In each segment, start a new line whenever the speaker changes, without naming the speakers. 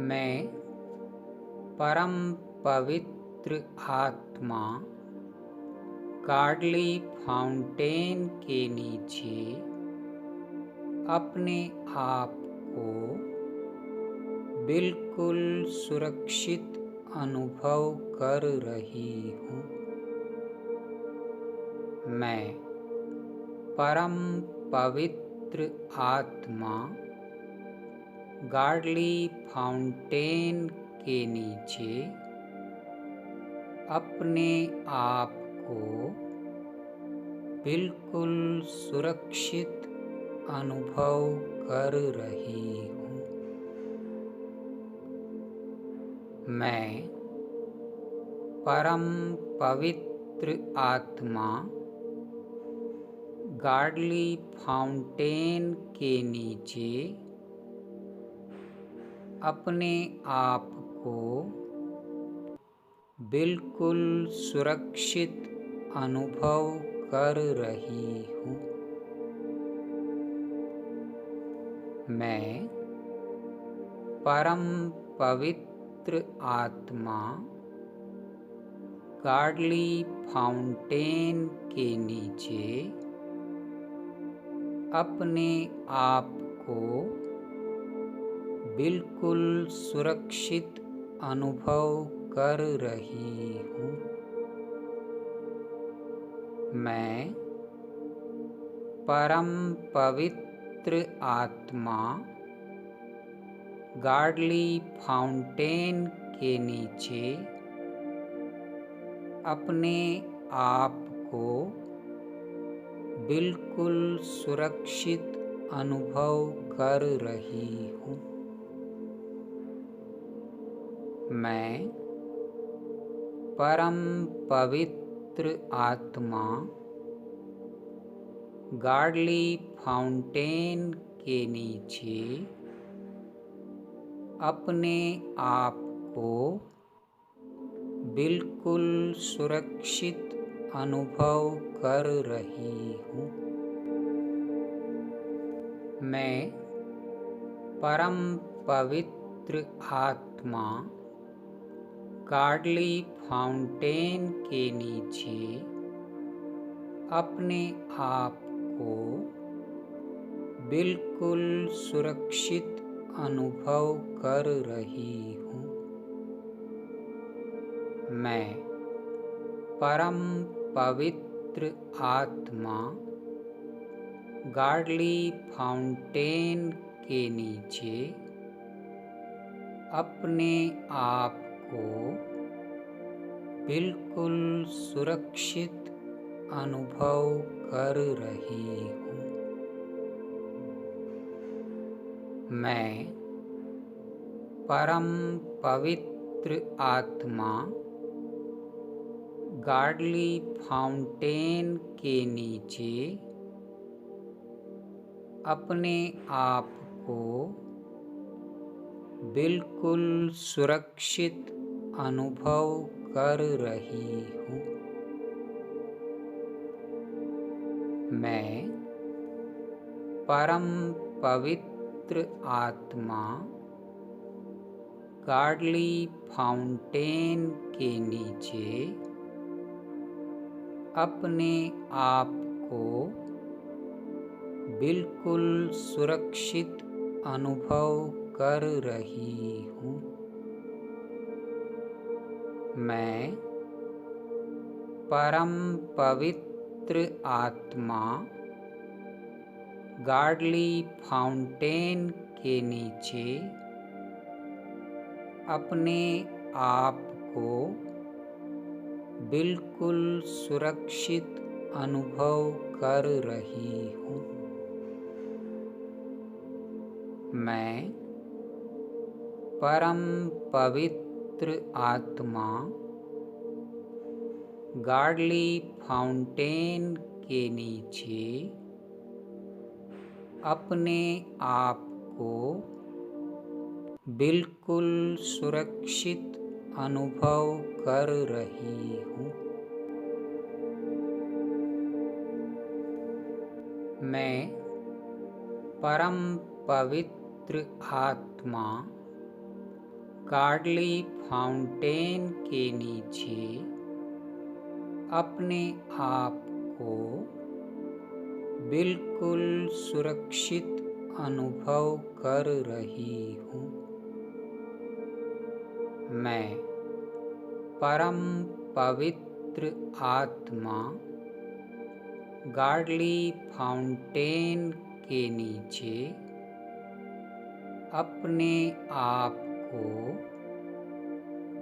मैं परम पवित्र आत्मा गार्डली फाउंटेन के नीचे अपने आप को बिल्कुल सुरक्षित अनुभव कर रही हूँ। मैं परम पवित्र आत्मा गार्डली फाउंटेन के नीचे अपने आप को बिल्कुल सुरक्षित अनुभव कर रही हूँ। मैं परम पवित्र आत्मा गार्डली फाउंटेन के नीचे अपने आप को बिल्कुल सुरक्षित अनुभव कर रही हूँ। मैं परम पवित्र आत्मा गार्डली फाउंटेन के नीचे अपने आप को बिल्कुल सुरक्षित अनुभव कर रही हूँ। मैं परम पवित्र आत्मा गार्डली फाउंटेन के नीचे अपने आप को बिल्कुल सुरक्षित अनुभव कर रही हूँ। मैं परम पवित्र आत्मा गार्डली फाउंटेन के नीचे अपने आप को बिल्कुल सुरक्षित अनुभव कर रही हूँ। मैं परम पवित्र आत्मा गार्डली फाउंटेन के नीचे अपने आप को बिल्कुल सुरक्षित अनुभव कर रही हूँ। मैं परम पवित्र आत्मा गार्डली फाउंटेन के नीचे अपने आप को बिल्कुल सुरक्षित अनुभव कर रही हूँ। मैं परम पवित्र आत्मा गार्डली फाउंटेन के नीचे अपने आप को बिल्कुल सुरक्षित अनुभव कर रही हूँ। मैं परम पवित्र आत्मा गार्डली फाउंटेन के नीचे अपने आप को बिल्कुल सुरक्षित अनुभव कर रही हूँ। मैं परम पवित्र आत्मा गार्डली फाउंटेन के नीचे अपने आप को बिल्कुल सुरक्षित अनुभव कर रही हूँ। मैं परम पवित्र आत्मा गार्डली फाउंटेन के नीचे अपने आप को बिल्कुल सुरक्षित अनुभव कर रही हूँ। मैं परम पवित्र आत्मा गॉडली फाउंटेन के नीचे अपने आप को बिल्कुल सुरक्षित अनुभव कर रही हूँ। मैं परम पवित्र आत्मा गॉडली फाउंटेन के नीचे अपने आप को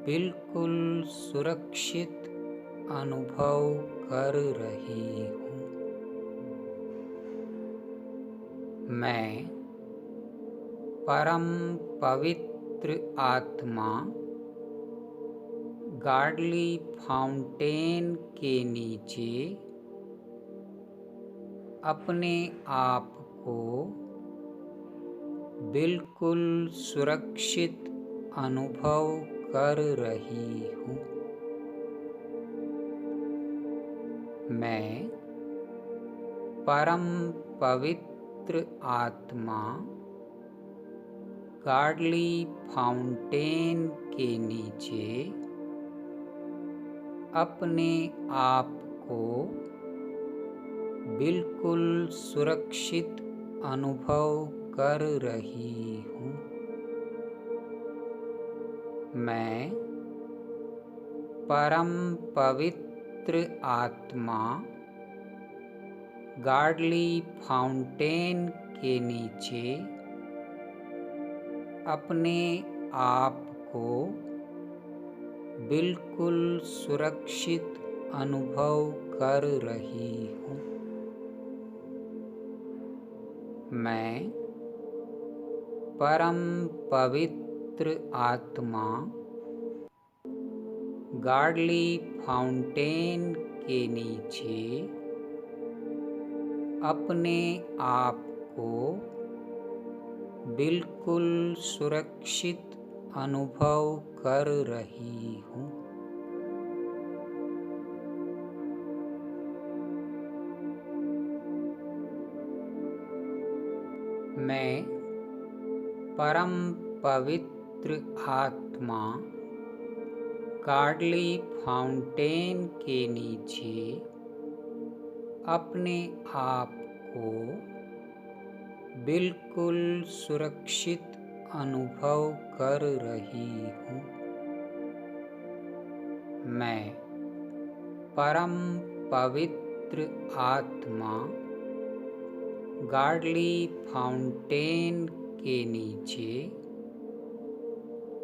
बिल्कुल सुरक्षित अनुभव कर रही हूँ। मैं परम पवित्र आत्मा गॉडली फाउंटेन के नीचे अपने आप को बिल्कुल सुरक्षित अनुभव कर रही हूँ। मैं परम पवित्र आत्मा गॉडली फाउंटेन के नीचे अपने आप को बिल्कुल सुरक्षित अनुभव कर रही हूँ। मैं परम पवित्र आत्मा गॉडली फाउंटेन के नीचे अपने आप को बिल्कुल सुरक्षित अनुभव कर रही हूँ। मैं परम पवित्र आत्मा गॉडली फाउंटेन के नीचे अपने आप को बिल्कुल सुरक्षित अनुभव कर रही हूँ। मैं परम पवित्र आत्मा गॉडली फाउंटेन के नीचे अपने आप को बिल्कुल सुरक्षित अनुभव कर रही हूँ। मैं परम पवित्र आत्मा गॉडली फाउंटेन के नीचे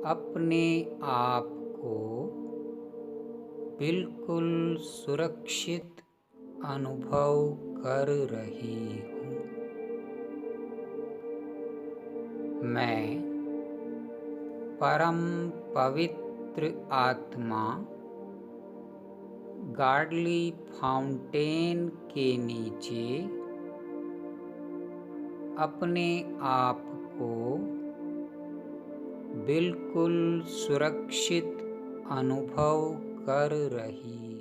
अपने आप को बिल्कुल सुरक्षित अनुभव कर रही हूँ। मैं परम पवित्र आत्मा गॉडली फाउंटेन के नीचे अपने आप को बिल्कुल सुरक्षित अनुभव कर रही